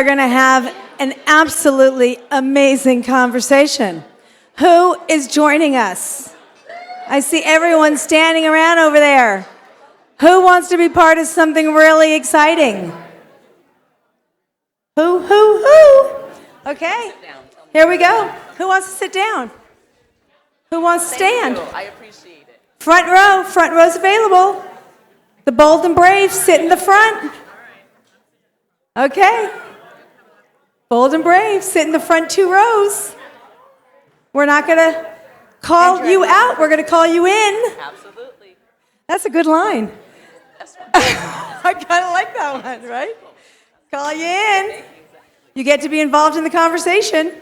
are going to have an absolutely amazing conversation. Who is joining us? I see everyone standing around over there. Who wants to be part of something really exciting? Who? Okay, here we go. Who wants to sit down? Who wants to stand? Thank you. I appreciate it. Front row's available. The bold and brave, sit in the front. Okay. Bold and brave, sit in the front 2 rows. We're not going to call you out, we're going to call you in. Absolutely. That's a good line. I kind of like that one, right? Call you in. You get to be involved in the conversation.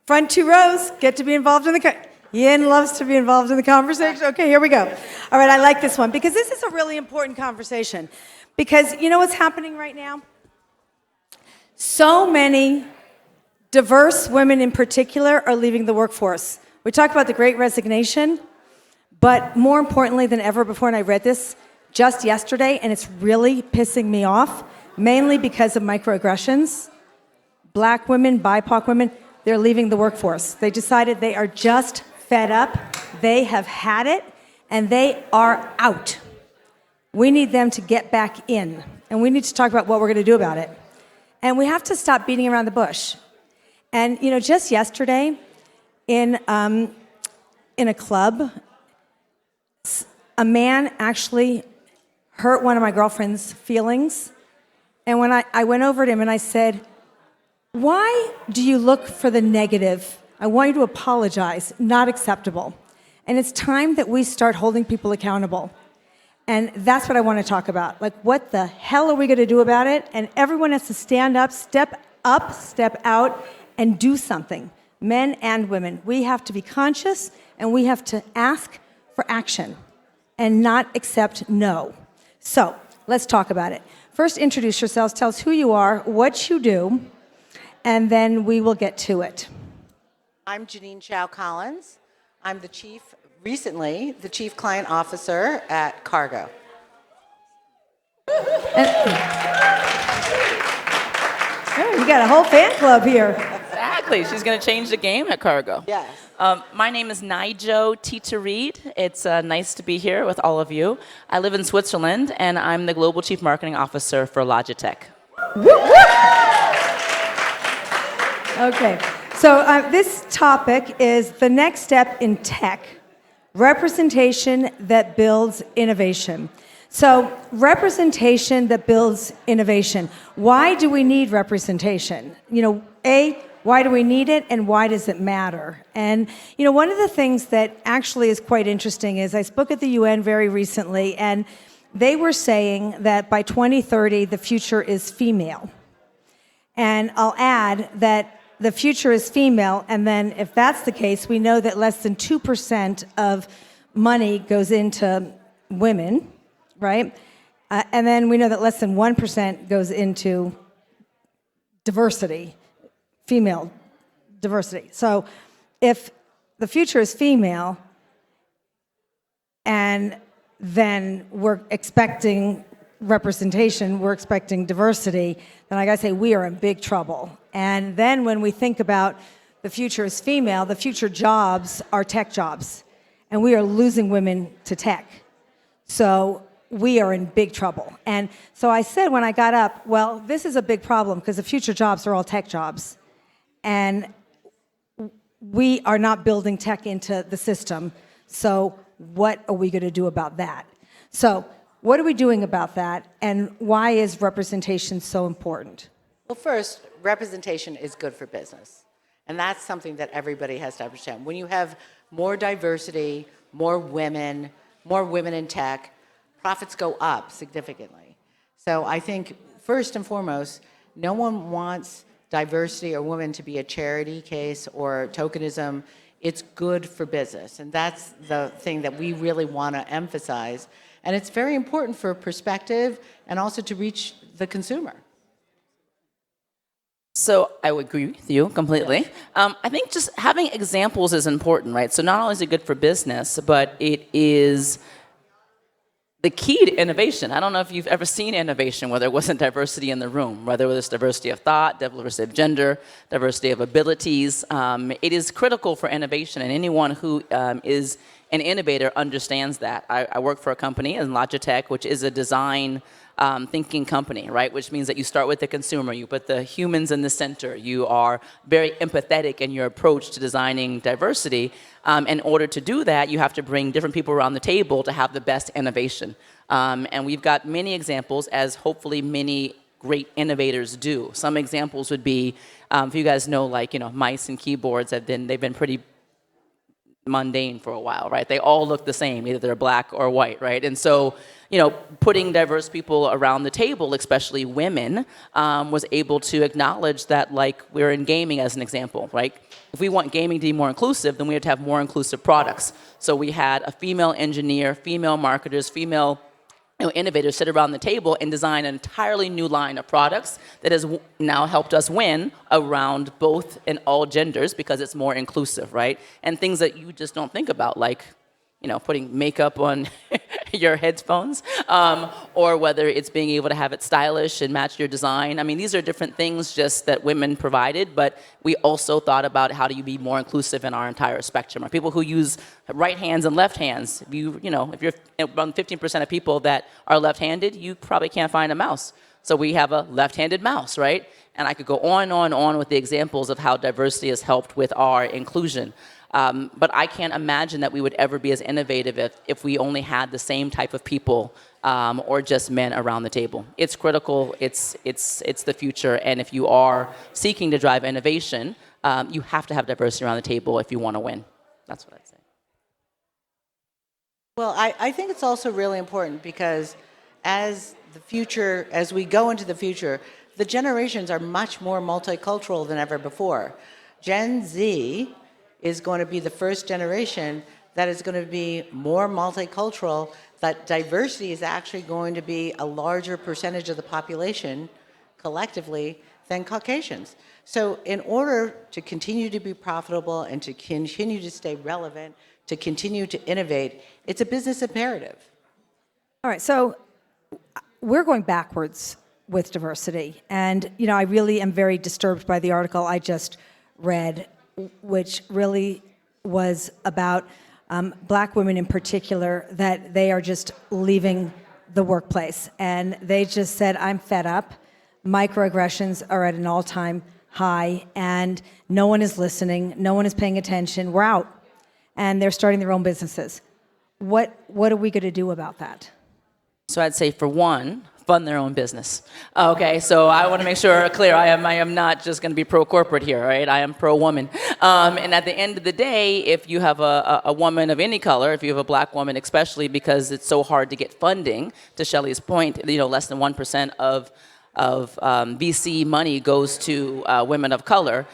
Front 2 rows, get to be involved in the Yin loves to be involved in the conversation. Okay, here we go. All right, I like this one because this is a really important conversation. Because you know what's happening right now? So many diverse women in particular are leaving the workforce. We talked about the Great Resignation, but more importantly than ever before, and I read this just yesterday, and it's really pissing me off, mainly because of microaggressions. Black women, BIPOC women, they're leaving the workforce. They decided they are just fed up, they have had it, and they are out. We need them to get back in, and we need to talk about what we're going to do about it. And we have to stop beating around the bush. And you know, just yesterday, in a club, a man actually hurt one of my girlfriend's feelings. And when I went over to him and I said, "Why do you look for the negative? I want you to apologize. Not acceptable." And it's time that we start holding people accountable. And that's what I want to talk about. Like, what the hell are we going to do about it? And everyone has to stand up, step out, and do something. Men and women. We have to be conscious, and we have to ask for action and not accept no. So, let's talk about it. First, introduce yourselves. Tell us who you are, what you do, and then we will get to it. I'm Jeannine Shao Collins. I'm recently the Chief Client Officer at Kargo. Oh, you got a whole fan club here. Exactly. She's going to change the game at Kargo. Yes. My name is Naijo Tita Reed. It's nice to be here with all of you. I live in Switzerland, and I'm the Global Chief Marketing Officer for Logitech. Okay. So this topic is the next step in tech, representation that builds innovation. So representation that builds innovation. Why do we need representation? You know, why do we need it, and why does it matter? And you know, one of the things that actually is quite interesting is I spoke at the UN very recently, and they were saying that by 2030, the future is female. And I'll add that the future is female, and then if that's the case, we know that less than 2% of money goes into women, right? And then we know that less than 1% goes into diversity, female diversity. So if the future is female, and then we're expecting representation, we're expecting diversity, then I gotta say we are in big trouble. And then when we think about the future is female, the future jobs are tech jobs. And we are losing women to tech. So we are in big trouble. And so I said when I got up, well, this is a big problem because the future jobs are all tech jobs. And we are not building tech into the system. So what are we going to do about that? So what are we doing about that? And why is representation so important? Well, first, representation is good for business. And that's something that everybody has to understand. When you have more diversity, more women in tech, profits go up significantly. So I think, first and foremost, no one wants diversity or women to be a charity case or tokenism. It's good for business. And that's the thing that we really want to emphasize. And it's very important for perspective and also to reach the consumer. So I would agree with you completely. I think just having examples is important, right? So not only is it good for business, but it is the key to innovation, I don't know if you've ever seen innovation where there wasn't diversity in the room, whether it was diversity of thought, diversity of gender, diversity of abilities. It is critical for innovation, and anyone who is an innovator understands that. I work for a company in Logitech, which is a design thinking company, right? Which means that you start with the consumer, you put the humans in the center, you are very empathetic in your approach to designing diversity. In order to do that, you have to bring different people around the table to have the best innovation. And we've got many examples, as hopefully many great innovators do. Some examples would be, if you guys know, like, mice and keyboards they've been pretty mundane for a while, right? They all look the same, either they're black or white, right? And so, putting diverse people around the table, especially women, was able to acknowledge that, like, we're in gaming as an example, right? If we want gaming to be more inclusive, then we have to have more inclusive products. So we had a female engineer, female marketers, female innovators sit around the table and design an entirely new line of products that has now helped us win around both and all genders because it's more inclusive, right? And things that you just don't think about, like, putting makeup on your headphones, or whether it's being able to have it stylish and match your design. I mean, these are different things just that women provided, but we also thought about how do you be more inclusive in our entire spectrum. Or people who use right hands and left hands. If you're around 15% of people that are left-handed, you probably can't find a mouse. So we have a left-handed mouse, right? And I could go on and on with the examples of how diversity has helped with our inclusion. But I can't imagine that we would ever be as innovative if we only had the same type of people or just men around the table. It's critical. It's the future. And if you are seeking to drive innovation, you have to have diversity around the table if you want to win. That's what I'd say. Well, I think it's also really important because as we go into the future, the generations are much more multicultural than ever before. Gen Z is going to be the first generation that is going to be more multicultural, that diversity is actually going to be a larger percentage of the population collectively than Caucasians. So in order to continue to be profitable and to continue to stay relevant, to continue to innovate, it's a business imperative. All right, so we're going backwards with diversity. And, I really am very disturbed by the article I just read, which really was about black women in particular, that they are just leaving the workplace. And they just said, I'm fed up. Microaggressions are at an all-time high, and no one is listening. No one is paying attention. We're out. And they're starting their own businesses. What are we going to do about that? So I'd say, for one, fund their own business. Okay, so I want to make sure clear. I am not just going to be pro-corporate here, right? I am pro-woman. And at the end of the day, if you have a woman of any color, if you have a black woman especially, because it's so hard to get funding, to Shelley's point, less than 1% of VC money goes to women of color.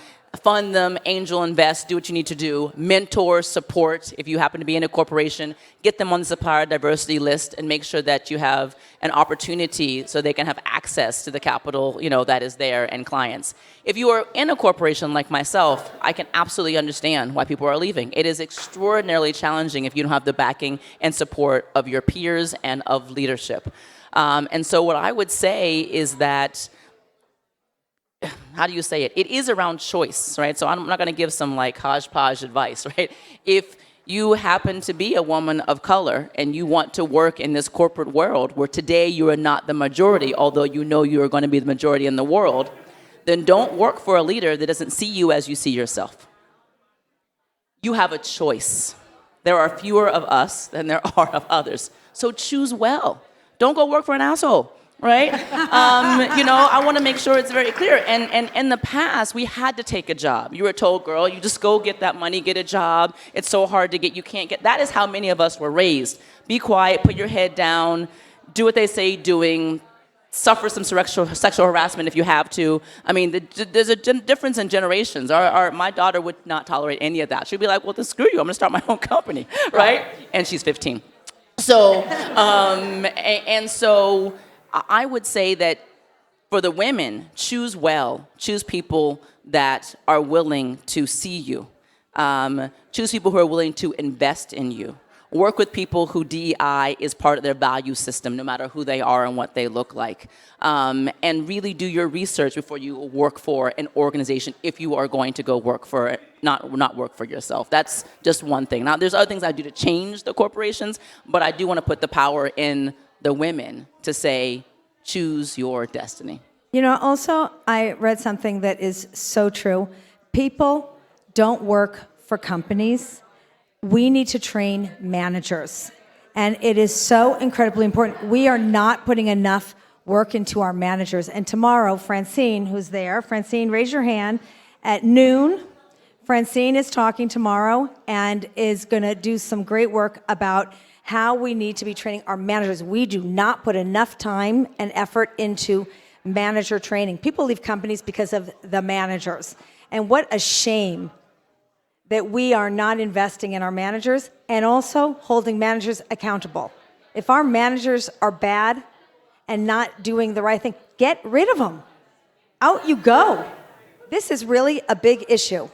Fund them, angel invest, do what you need to do, mentor, support. If you happen to be in a corporation, get them on the supplier diversity list and make sure that you have an opportunity so they can have access to the capital, that is there and clients. If you are in a corporation like myself, I can absolutely understand why people are leaving. It is extraordinarily challenging if you don't have the backing and support of your peers and of leadership. And so what I would say is that, how do you say it? It is around choice, right? So I'm not going to give some hodgepodge advice, right? If you happen to be a woman of color and you want to work in this corporate world where today you are not the majority, although you are going to be the majority in the world, then don't work for a leader that doesn't see you as you see yourself. You have a choice. There are fewer of us than there are of others. So choose well. Don't go work for an asshole. Right? I want to make sure it's very clear. And in the past, we had to take a job. You were told, girl, you just go get that money, get a job. It's so hard to get, you can't get. That is how many of us were raised. Be quiet, put your head down, do what they say doing, suffer some sexual harassment if you have to. I mean, there's a difference in generations. My daughter would not tolerate any of that. She'd be like, well, then screw you. I'm going to start my own company, right? And she's 15. So, so I would say that for the women, choose well. Choose people that are willing to see you. Choose people who are willing to invest in you. Work with people who DEI is part of their value system, no matter who they are and what they look like. And really do your research before you work for an organization if you are going to go work for it, not work for yourself. That's just one thing. Now, there's other things I do to change the corporations, but I do want to put the power in the women to say, choose your destiny. You know, also, I read something that is so true. People don't work for companies. We need to train managers. And it is so incredibly important. We are not putting enough work into our managers. And tomorrow, Francine, who's there, Francine, raise your hand, at noon, Francine is talking tomorrow and is going to do some great work about how we need to be training our managers. We do not put enough time and effort into manager training. People leave companies because of the managers. And what a shame that we are not investing in our managers and also holding managers accountable. If our managers are bad and not doing the right thing, get rid of them. Out you go. This is really a big issue.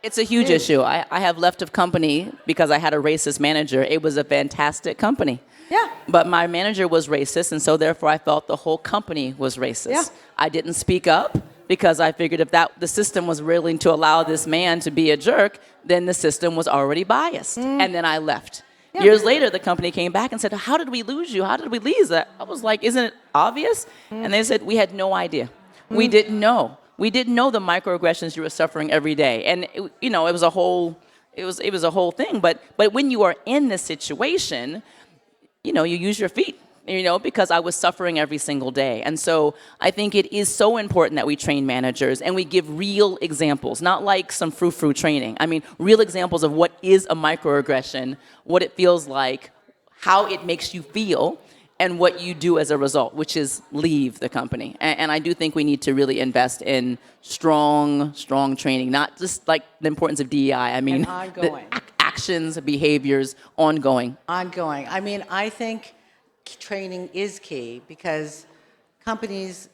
It's a huge issue. I have left a company because I had a racist manager. It was a fantastic company. Yeah. But my manager was racist, and so therefore I felt the whole company was racist. Yeah. I didn't speak up because I figured if the system was willing to allow this man to be a jerk, then the system was already biased. And then I left. Yeah. Years later, the company came back and said, how did we lose you? How did we lose that? I was like, isn't it obvious? And they said, we had no idea. We didn't know. We didn't know the microaggressions you were suffering every day. And, it was a whole, it was a whole thing. But when you are in this situation, you use your feet, because I was suffering every single day. And so I think it is so important that we train managers and we give real examples, not like some frou-frou training. I mean, real examples of what is a microaggression, what it feels like, how it makes you feel, and what you do as a result, which is leave the company. And I do think we need to really invest in strong training, not just like the importance of DEI. I mean, and ongoing. Actions, behaviors, ongoing. Ongoing. I mean, I think training is key because companies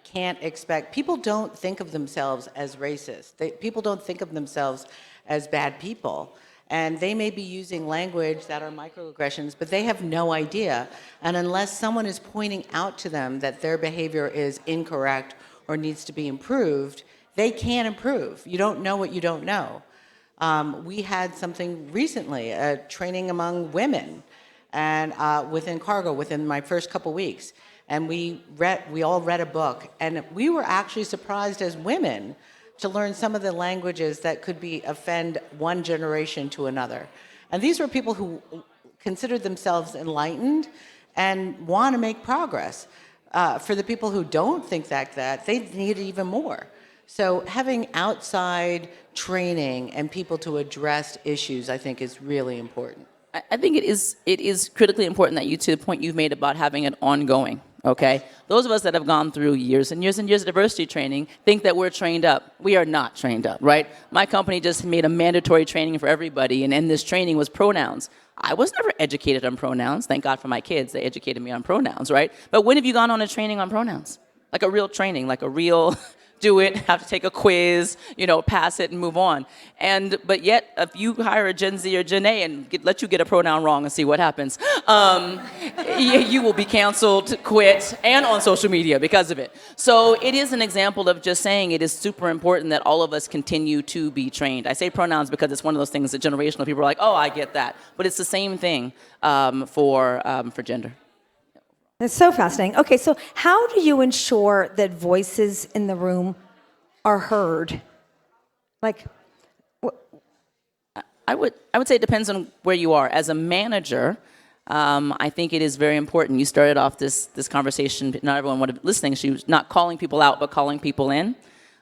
can't expect, people don't think of themselves as racist. People don't think of themselves as bad people. And they may be using language that are microaggressions, but they have no idea. And unless someone is pointing out to them that their behavior is incorrect or needs to be improved, they can't improve. You don't know what you don't know. We had something recently, a training among women, and within Kargo, within my first couple weeks. And we all read a book, and we were actually surprised as women to learn some of the languages that could offend one generation to another. And these were people who considered themselves enlightened and want to make progress. For the people who don't think that, they need it even more. So having outside training and people to address issues, I think, is really important. I think it is critically important that to the point you've made about having it ongoing. Okay? Those of us that have gone through years and years and years of diversity training think that we're trained up. We are not trained up, right? My company just made a mandatory training for everybody, and in this training was pronouns. I was never educated on pronouns. Thank God for my kids. They educated me on pronouns, right? But when have you gone on a training on pronouns? Like a real training, like a real do it, have to take a quiz, pass it and move on. But yet, if you hire a Gen Z or Gen A and let you get a pronoun wrong and see what happens, you will be canceled, quit, and on social media because of it. So it is an example of just saying it is super important that all of us continue to be trained. I say pronouns because it's one of those things that generational people are like, oh, I get that. But it's the same thing for gender. It's so fascinating. Okay, so how do you ensure that voices in the room are heard? I would say it depends on where you are. As a manager, I think it is very important. You started off this conversation, not everyone would have listening. She was not calling people out, but calling people in.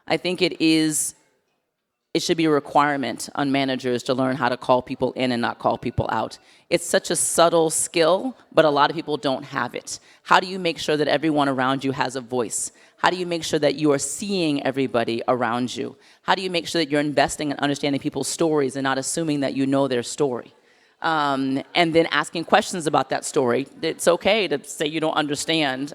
I think it should be a requirement on managers to learn how to call people in and not call people out. It's such a subtle skill, but a lot of people don't have it. How do you make sure that everyone around you has a voice? How do you make sure that you are seeing everybody around you? How do you make sure that you're investing in understanding people's stories and not assuming that you know their story? And then asking questions about that story. It's okay to say you don't understand.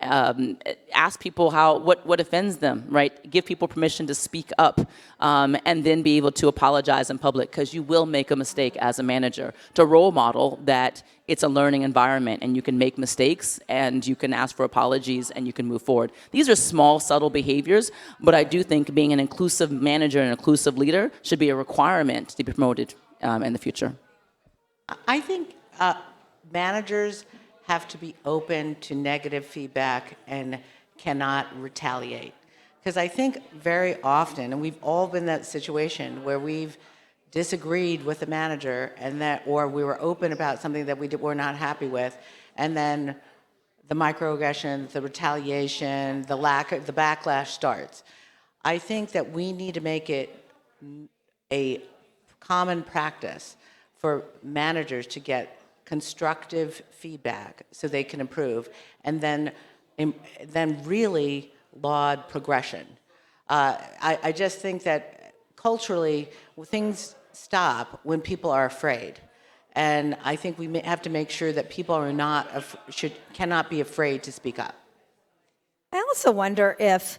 Ask people what offends them, right? Give people permission to speak up, and then be able to apologize in public, because you will make a mistake as a manager. To role model that it's a learning environment and you can make mistakes and you can ask for apologies and you can move forward. These are small, subtle behaviors, but I do think being an inclusive manager and an inclusive leader should be a requirement to be promoted in the future. I think managers have to be open to negative feedback and cannot retaliate. Because I think very often, and we've all been in that situation where we've disagreed with the manager, or we were open about something that were not happy with, and then the microaggression, the retaliation, the backlash starts. I think that we need to make it a common practice for managers to get constructive feedback so they can improve, and then really laud progression. I just think that culturally things stop when people are afraid, and I think we have to make sure that people cannot be afraid to speak up. I also wonder if,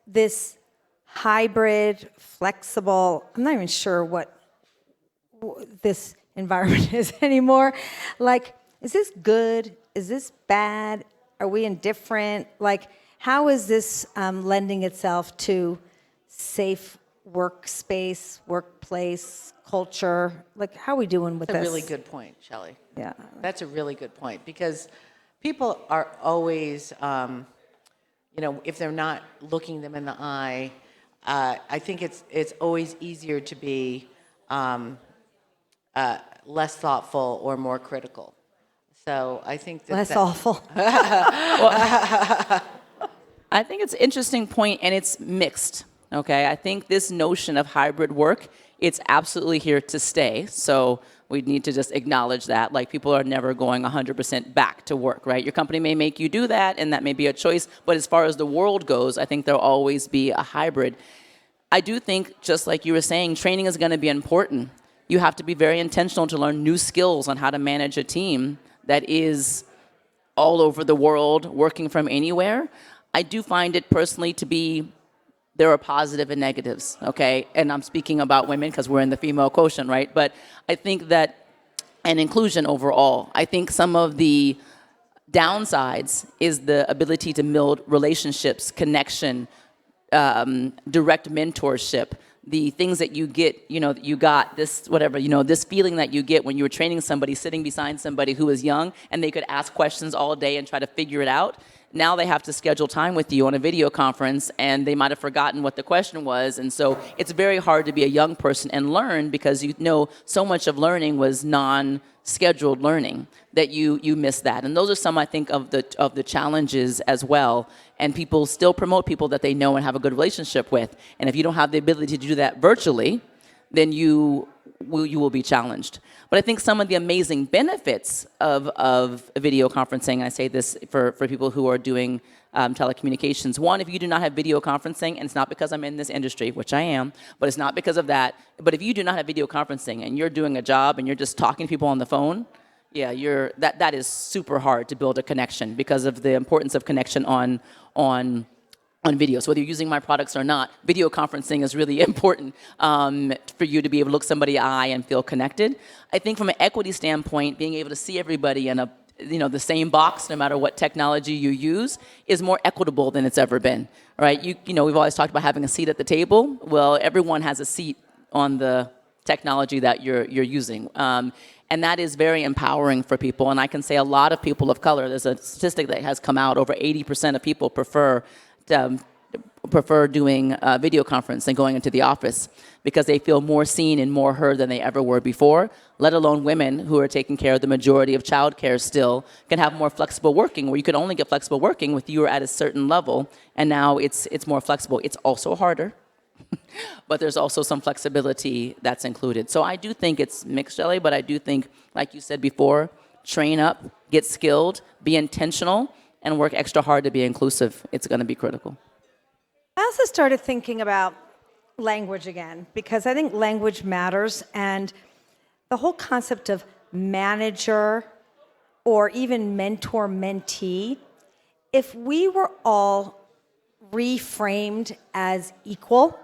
this hybrid, flexible, I'm not even sure what this environment is anymore. Like, is this good? Is this bad? Are we indifferent? Like, how is this lending itself to safe workspace, workplace, culture? Like, how are we doing with this? That's a really good point, Shelley. Yeah. That's a really good point, because people are always, if they're not looking them in the eye, I think it's always easier to be less thoughtful or more critical. So I think less awful. I think it's an interesting point, and it's mixed. Okay, I think this notion of hybrid work, it's absolutely here to stay. So we need to just acknowledge that. Like, people are never going 100% back to work, right? Your company may make you do that, and that may be a choice. But as far as the world goes, I think there'll always be a hybrid. I do think, just like you were saying, training is going to be important. You have to be very intentional to learn new skills on how to manage a team that is all over the world, working from anywhere. I do find it personally to be, there are positive and negatives, okay? And I'm speaking about women because we're in the female quotient, right? But I think that, and inclusion overall, I think some of the downsides is the ability to build relationships, connection, direct mentorship, the things that you get, you got this, whatever, this feeling that you get when you were training somebody, sitting beside somebody who was young, and they could ask questions all day and try to figure it out. Now they have to schedule time with you on a video conference, and they might have forgotten what the question was. And so it's very hard to be a young person and learn, because so much of learning was non-scheduled learning that you miss that. And those are some, I think, of the challenges as well. And people still promote people that they know and have a good relationship with. And if you don't have the ability to do that virtually, then you will be challenged. But I think some of the amazing benefits of video conferencing, I say this for people who are doing telecommunications. One, if you do not have video conferencing, and it's not because I'm in this industry, which I am, but it's not because of that. But if you do not have video conferencing and you're doing a job and you're just talking to people on the phone, yeah, that is super hard to build a connection, because of the importance of connection on video. So whether you're using my products or not, video conferencing is really important for you to be able to look somebody in the eye and feel connected. I think from an equity standpoint, being able to see everybody in the same box, no matter what technology you use, is more equitable than it's ever been, right? We've always talked about having a seat at the table. Well, everyone has a seat on the technology that you're using. And that is very empowering for people. And I can say a lot of people of color, there's a statistic that has come out, over 80% of people prefer doing video conference than going into the office, because they feel more seen and more heard than they ever were before, let alone women who are taking care of the majority of childcare still can have more flexible working, where you could only get flexible working with you at a certain level, and now it's more flexible. It's also harder, but there's also some flexibility that's included. So I do think it's mixed, Shelley, but I do think, like you said before, train up, get skilled, be intentional, and work extra hard to be inclusive. It's going to be critical. I also started thinking about language again, because I think language matters, and the whole concept of manager or even mentor-mentee if we were all reframed as equal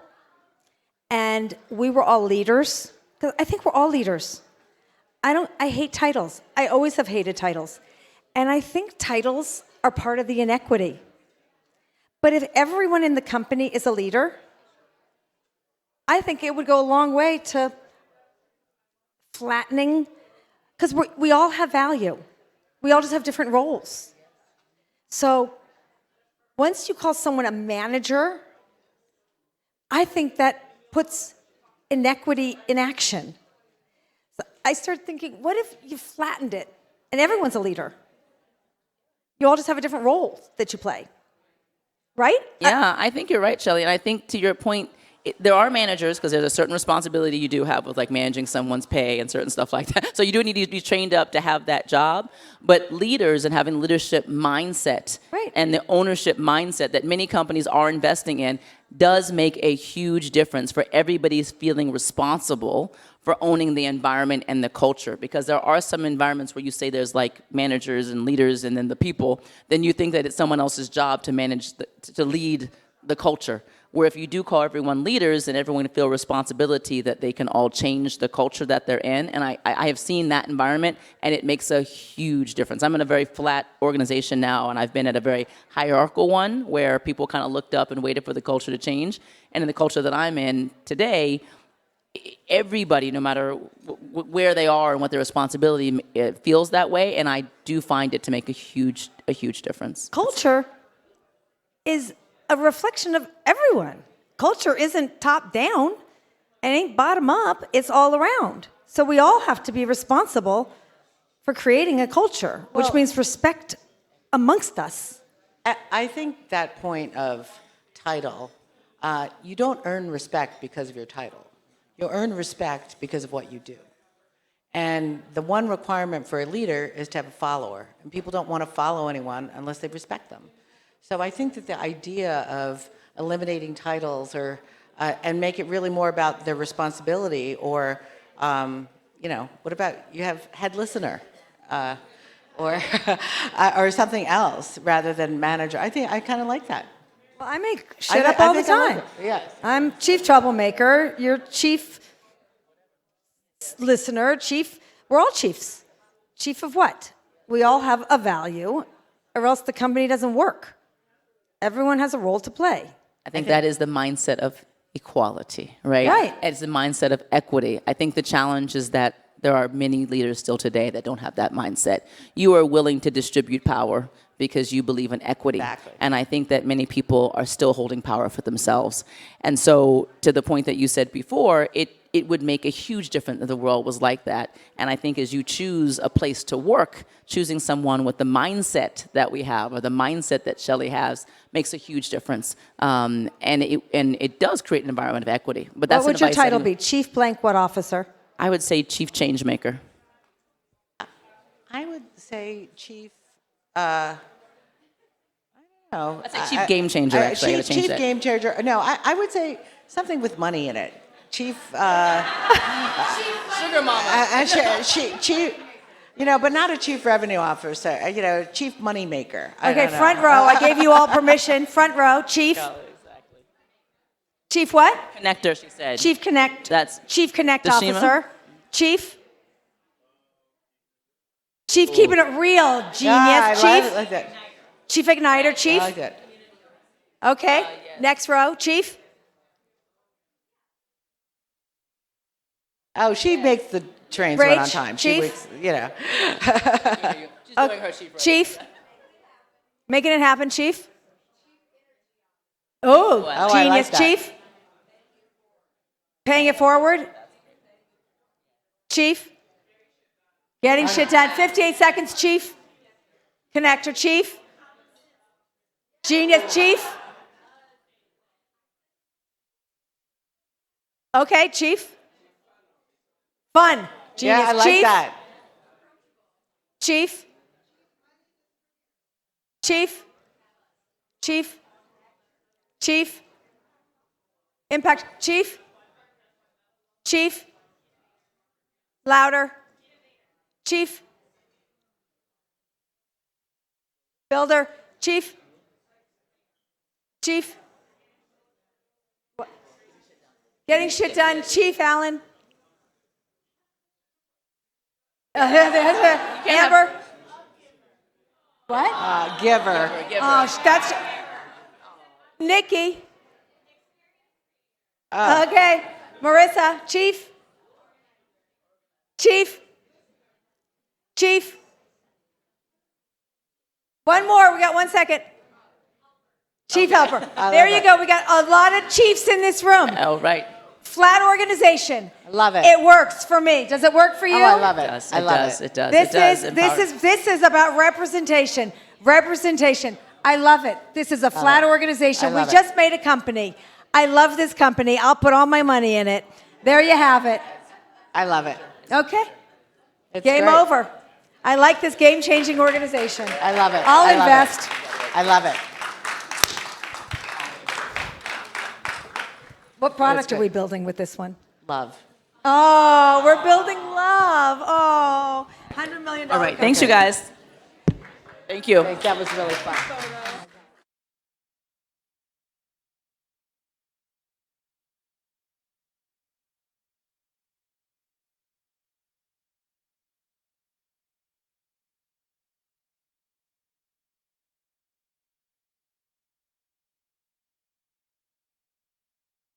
and we were all leaders, because I think we're all leaders. I hate titles. I always have hated titles. And I think titles are part of the inequity. But if everyone in the company is a leader, I think it would go a long way to flattening, because we all have value. We all just have different roles. So once you call someone a manager, I think that puts inequity in action. So I started thinking, what if you flattened it and everyone's a leader? You all just have a different role that you play, right? Yeah, I think you're right, Shelley. And I think to your point, there are managers, because there's a certain responsibility you do have with like managing someone's pay and certain stuff like that. So you do need to be trained up to have that job. But leaders and having leadership mindset Right. and the ownership mindset that many companies are investing in does make a huge difference for everybody's feeling responsible for owning the environment and the culture. Because there are some environments where you say there's like managers and leaders and then the people, then you think that it's someone else's job to manage, to lead the culture. Where if you do call everyone leaders and everyone feel responsibility that they can all change the culture that they're in. And I have seen that environment, and it makes a huge difference. I'm in a very flat organization now, and I've been at a very hierarchical one where people kind of looked up and waited for the culture to change. And in the culture that I'm in today, everybody, no matter where they are and what their responsibility, it feels that way. And I do find it to make a huge difference. Culture is a reflection of everyone. Culture isn't top down, it ain't bottom up, it's all around. So we all have to be responsible for creating a culture, which Well- means respect amongst us. I think that point of title, you don't earn respect because of your title. You earn respect because of what you do. And the one requirement for a leader is to have a follower. And people don't want to follow anyone unless they respect them. So I think that the idea of eliminating titles or and make it really more about their responsibility, or what about you have head listener, or or something else rather than manager. I think I kind of like that. Well, I make shit up all the think I like time. it. Yes. I'm chief troublemaker, you're chief listener, chief, we're all chiefs. Chief of what? We all have a value, or else the company doesn't work. Everyone has a role to play. I think that is the mindset of equality, right? Right. It's the mindset of equity. I think the challenge is that there are many leaders still today that don't have that mindset. You are willing to distribute power because you believe in equity. Exactly. And I think that many people are still holding power for themselves. And so to the point that you said before, it would make a huge difference if the world was like that. And I think as you choose a place to work, choosing someone with the mindset that we have, or the mindset that Shelley has, makes a huge difference. And it does create an environment of equity. But that's What would your advice title be? Chief blank what officer? I would say chief change maker. I would say chief. I don't know. I'd say chief game changer, actually. I gotta change Chief that. game changer. No, I would say something with money in it. Chief. Sugar mama. Chief. But not a chief revenue officer. Chief money maker. Okay, front row. I gave you all permission. Front row, chief. No, exactly. Chief what? Connector, she said. Chief Connect. That's Chief Connect Dashima? officer. Chief. Chief keeping it real. Genius. I Chief. like that. Chief Igniter. I Chief. like that. Okay. Next row, Chief. Oh, she makes the trains run on Rach, time. Chief? She's doing her chief. Chief. Making it happen, Chief. Oh, I genius, like that. Chief. Paying it forward. Chief. Getting shit done. 58 seconds, Chief. Connector, Chief. Genius, Chief. Okay, Chief. Fun. Genius, Yeah, I like Chief. that. Chief. Chief. Chief. Chief. Impact. Chief. Chief. Louder. Chief. Builder. Chief. Chief? What? Getting shit done. Chief Allen? Amber? What? Giver. Oh, that's Nikki. Okay. Marissa, Chief? Chief? Chief? One more. We got 1 second. Chief helper. There you go. We got a lot of chiefs in this room. Oh, right. Flat organization. Love it. It works for me. Does it work for you? Oh, I love it. It I love does. it. It does. This it does. this is about representation. Representation. I love it. This is a flat organization. I We love it. just made a company. I love this company. I'll put all my money in it. There you have it. I love it. Okay. It's Game great. over. I like this game-changing organization. I love it. I'll I love invest. it. I love it. What product good. are we building with this one? Love. Oh, we're building love. Oh, $100 million. All right. Thanks, you guys. Thank you. That was really fun.